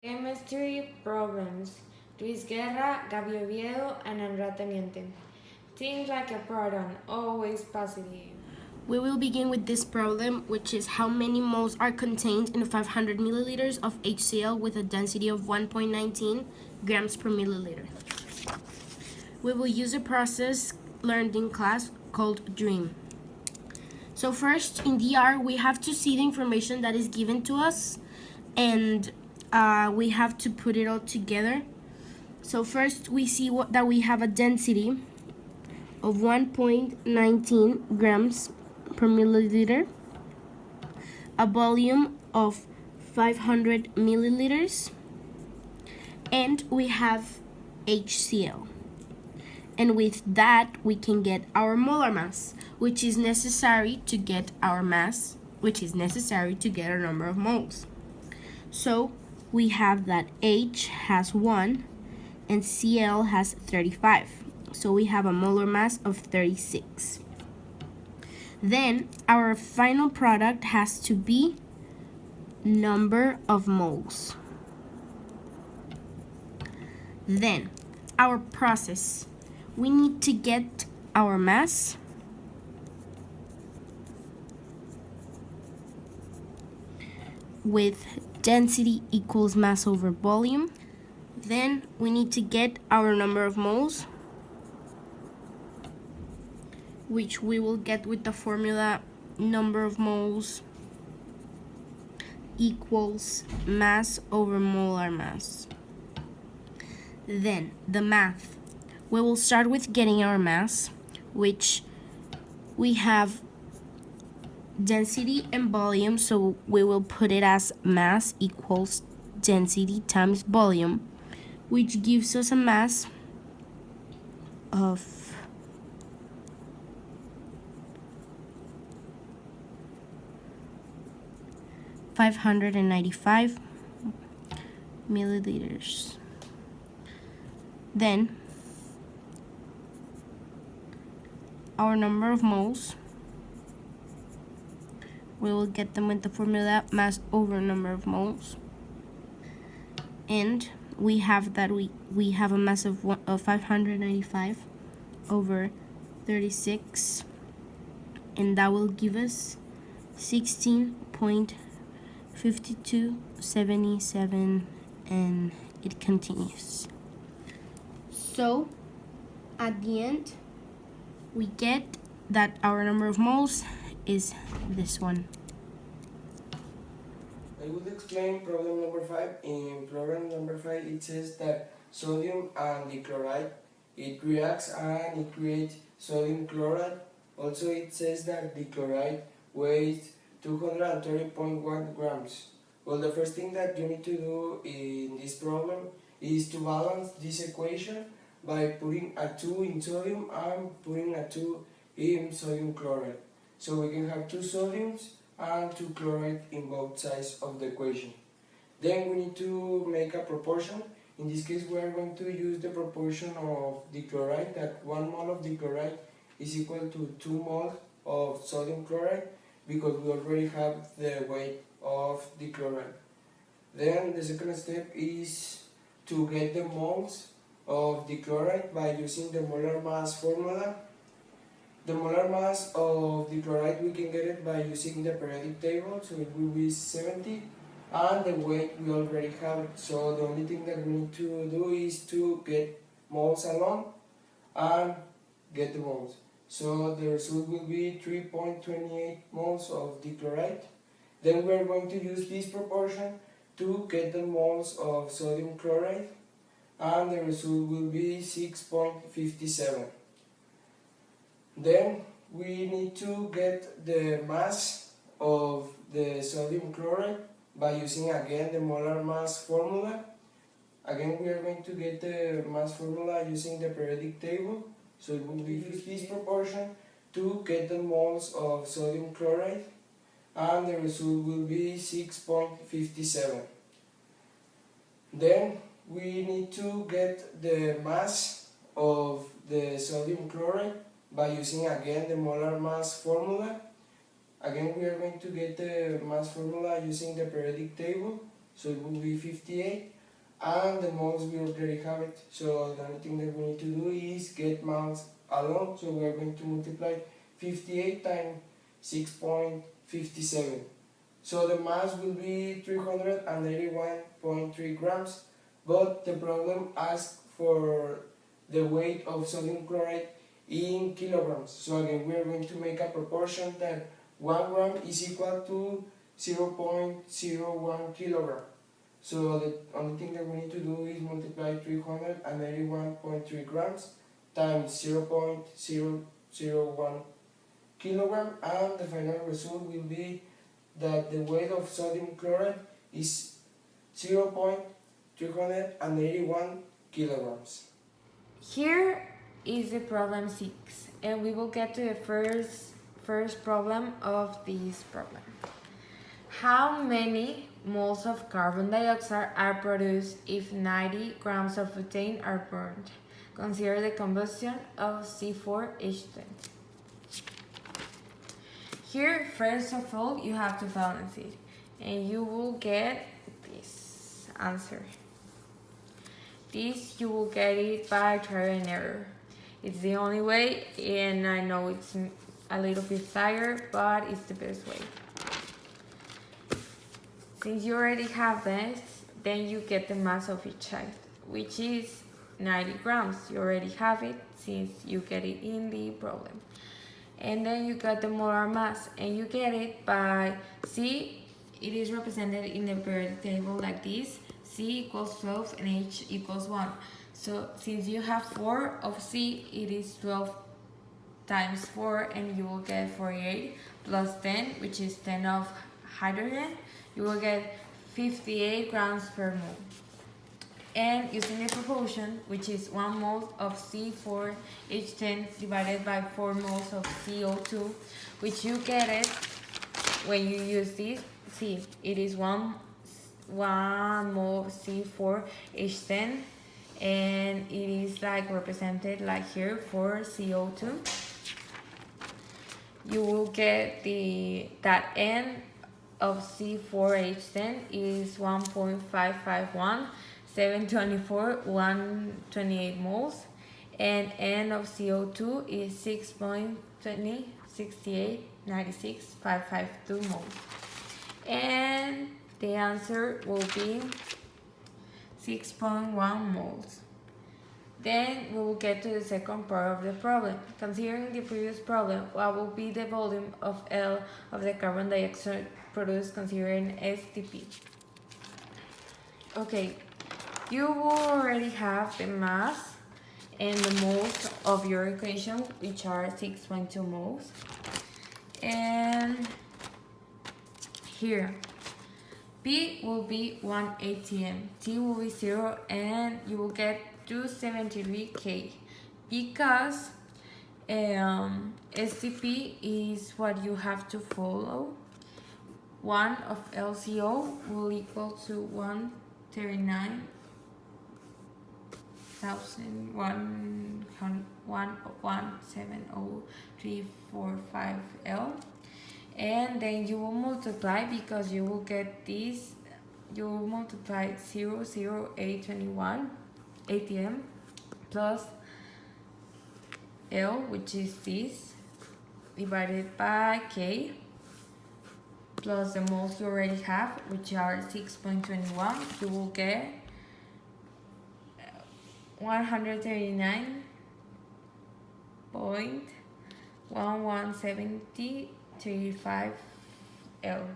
Chemistry problems. Guerra, Gaby Oviedo, and Andrea Teniente. Think like a proton, always positive. We will begin with this problem, which is how many moles are contained in 500 milliliters of HCl with a density of 1.19 grams per milliliter. We will use a process learned in class called DREAM. So first, in DR, we have to see the information that is given to us, and we have to put it all together. So first, we see that we have a density of 1.19 grams per milliliter, a volume of 500 milliliters, and we have HCl. And with that, we can get our molar mass, which is necessary to get our mass, which is necessary to get our number of moles. So we have that H has 1 and Cl has 35. So we have a molar mass of 36. Then our final product has to be number of moles. Then our process. We need to get our mass, with density equals mass over volume. Then we need to get our number of moles, which we will get with the formula number of moles equals mass over molar mass. Then the math. We will start with getting our mass, which we have density and volume, so we will put it as mass equals density times volume, which gives us a mass of 595 milliliters. Then our number of moles, we will get them with the formula mass over number of moles, and we have that we have a mass of 595 over 36, and that will give us 16.5277, and it continues. So at the end, we get that our number of moles is this one. I will explain problem number 5. In problem number 5, it says that sodium and the chloride, it reacts and it creates sodium chloride. Also, it says that the chloride weighs 230.1 grams. Well, the first thing that you need to do in this problem is to balance this equation by putting a 2 in sodium and putting a 2 in sodium chloride. So we can have 2 sodiums and 2 chloride in both sides of the equation. Then we need to make a proportion. In this case, we are going to use the proportion of the chloride, that 1 mole of the chloride is equal to 2 moles of sodium chloride, because we already have the weight of the chloride. Then the second step is to get the moles of the chloride by using the molar mass formula. The molar mass of the chloride, we can get it by using the periodic table, so it will be 70, and the weight we already have it. So the only thing that we need to do is to get moles alone and get the moles. So the result will be 3.28 moles of the chloride. Then we are going to use this proportion to get the moles of sodium chloride, and the result will be 6.57. Then we need to get the mass of the sodium chloride by using again the molar mass formula. Again, we are going to get the mass formula using the periodic table, so it will be this proportion to get the moles of sodium chloride, and the result will be 6.57. Then we need to get the mass of the sodium chloride by using again the molar mass formula. Again, we are going to get the mass formula using the periodic table, so it will be 58, and the moles we already have it, so the only thing that we need to do is get moles alone, so we are going to multiply 58 times 6.57. So the mass will be 381.3 grams, but the problem asks for the weight of sodium chloride in kilograms. So again, we are going to make a proportion that 1 gram is equal to 0.01 kilogram. So the only thing that we need to do is multiply 381.3 grams times 0.001 kilogram, and the final result will be that the weight of sodium chloride is 0.381 kilograms. Here is the problem 6, and we will get to the first problem of this problem. How many moles of carbon dioxide are produced if 90 grams of butane are burned? Consider the combustion of C4H10. Here, first of all, you have to balance it, and you will get this answer. This you will get it by trial and error. It's the only way, and I know it's a little bit tired, but it's the best way. Since you already have this, then you get the mass of each side, which is 90 grams. You already have it since you get it in the problem. And then you got the molar mass, and you get it by C. It is represented in the periodic table like this: C equals 12 and H equals 1. So since you have 4 of C, it is 12 times 4, and you will get 48 plus 10, which is 10 of hydrogen. You will get 58 grams per mole. And using the proportion, which is 1 mole of C4H10 divided by 4 moles of CO2, which you get it when you use this. See, it is 1 mole C4H10, and it is like represented like here for CO2. You will get that N of C4H10 is 1.551. 724, 128 moles, and N of CO2 is 6.20, 68, 96, 552 moles. And the answer will be 6.1 moles. Then we will get to the second part of the problem. Considering the previous problem, what will be the volume of L of the carbon dioxide produced considering STP? Okay. You will already have the mass and the moles of your equation, which are 6.2 moles. And here, P will be 1 atm, T will be 0, and you will get 273 K, because STP is what you have to follow. 1 of LCO will equal to 139,170,345 L, and then you will multiply, because you will get this. You will multiply 00821 atm plus L, which is this, divided by K, plus the moles you already have, which are 6.21. You will get 139.117035 L.